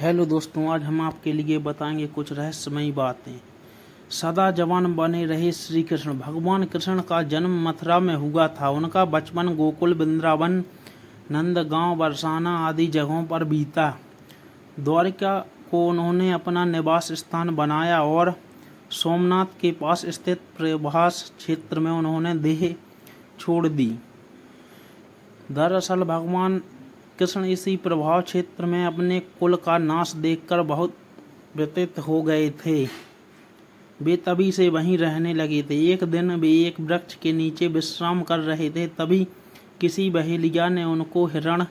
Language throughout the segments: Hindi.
हेलो दोस्तों, आज हम आपके लिए बताएंगे कुछ रहस्यमयी बातें। सदा जवान बने रहे श्री कृष्ण। भगवान कृष्ण का जन्म मथुरा में हुआ था। उनका बचपन गोकुल, वृंदावन, नंदगांव, बरसाना आदि जगहों पर बीता। द्वारिका को उन्होंने अपना निवास स्थान बनाया और सोमनाथ के पास स्थित प्रभास क्षेत्र में उन्होंने देह छोड़ दी। दरअसल भगवान कृष्ण इसी प्रभाव क्षेत्र में अपने कुल का नाश देखकर बहुत व्यथित हो गए थे। वे तभी से वहीं रहने लगे थे। एक दिन वे एक वृक्ष के नीचे विश्राम कर रहे थे, तभी किसी बहेलिया ने उनको हिरण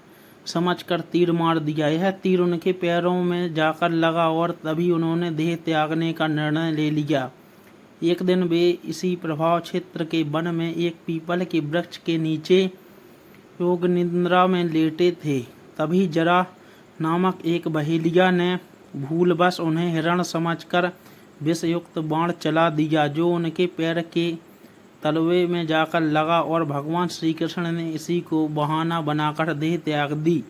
समझकर तीर मार दिया। यह तीर उनके पैरों में जाकर लगा और तभी उन्होंने देह त्यागने का निर्णय ले लिया। एक दिन वे इसी प्रभाव क्षेत्र के वन में एक पीपल के वृक्ष के नीचे योग निद्रा में लेटे थे। तभी जरा नामक एक बहेलिया ने भूलवश उन्हें हिरण समझकर विषयुक्त बाण चला दिया, जो उनके पैर के तलवे में जाकर लगा और भगवान श्री कृष्ण ने इसी को बहाना बनाकर देह त्याग दी।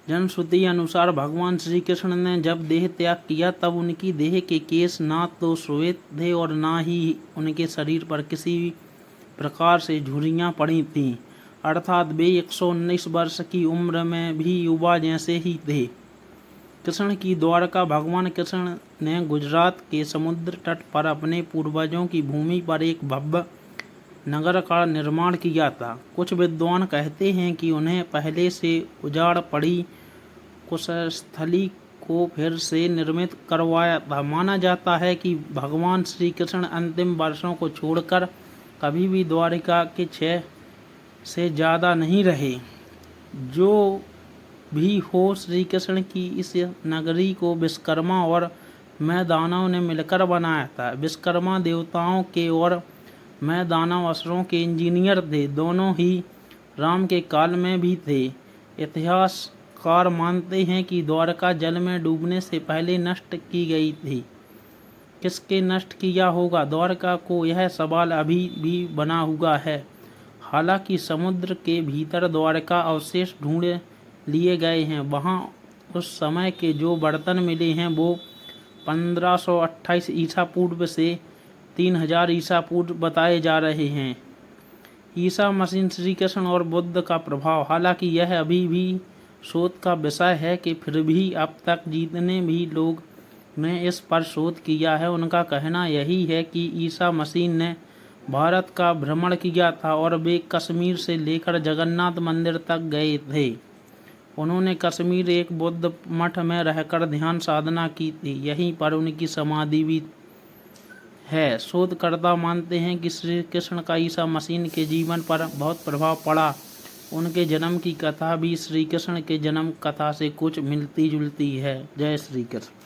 जनश्रुति अनुसार भगवान श्री कृष्ण ने जब देह त्याग किया तब उनकी देह के केश ना तो श्वेत थे और ना ही उनके शरीर पर किसी प्रकार से झुर्रियां पड़ी थीं, अर्थात वे 119 वर्ष की उम्र में भी युवा जैसे ही थे। कृष्ण की द्वारका। भगवान कृष्ण ने गुजरात के समुद्र तट पर अपने पूर्वजों की भूमि पर एक भव्य नगर का निर्माण किया था। कुछ विद्वान कहते हैं कि उन्हें पहले से उजाड़ पड़ी कुशस्थली को फिर से निर्मित करवाया था। माना जाता है कि भगवान श्री कृष्ण अंतिम वर्षों को छोड़कर कभी भी द्वारिका के 6 से ज़्यादा नहीं रहे। जो भी हो, श्री कृष्ण की इस नगरी को विश्वकर्मा और मैं दानव ने मिलकर बनाया था। विश्वकर्मा देवताओं के और मैं दानव असुरों के इंजीनियर थे। दोनों ही राम के काल में भी थे। इतिहासकार मानते हैं कि द्वारका जल में डूबने से पहले नष्ट की गई थी। किसके नष्ट किया होगा द्वारका को, यह सवाल अभी भी बना हुआ है। हालांकि समुद्र के भीतर द्वारका अवशेष ढूंढ लिए गए हैं। वहां उस समय के जो बर्तन मिले हैं वो 1528 ईसा पूर्व से 3000 ईसा पूर्व बताए जा रहे हैं। ईसा मसीह, श्री कृष्ण और बुद्ध का प्रभाव। हालांकि यह अभी भी शोध का विषय है कि फिर भी अब तक जितने भी लोग ने इस पर शोध किया है उनका कहना यही है कि ईसा मसीह ने भारत का भ्रमण किया था और वे कश्मीर से लेकर जगन्नाथ मंदिर तक गए थे। उन्होंने कश्मीर एक बौद्ध मठ में रहकर ध्यान साधना की थी। यहीं पर उनकी समाधि भी है। शोधकर्ता मानते हैं कि श्री कृष्ण का ईसा मसीह के जीवन पर बहुत प्रभाव पड़ा। उनके जन्म की कथा भी श्री कृष्ण के जन्म कथा से कुछ मिलती जुलती है। जय श्री कृष्ण।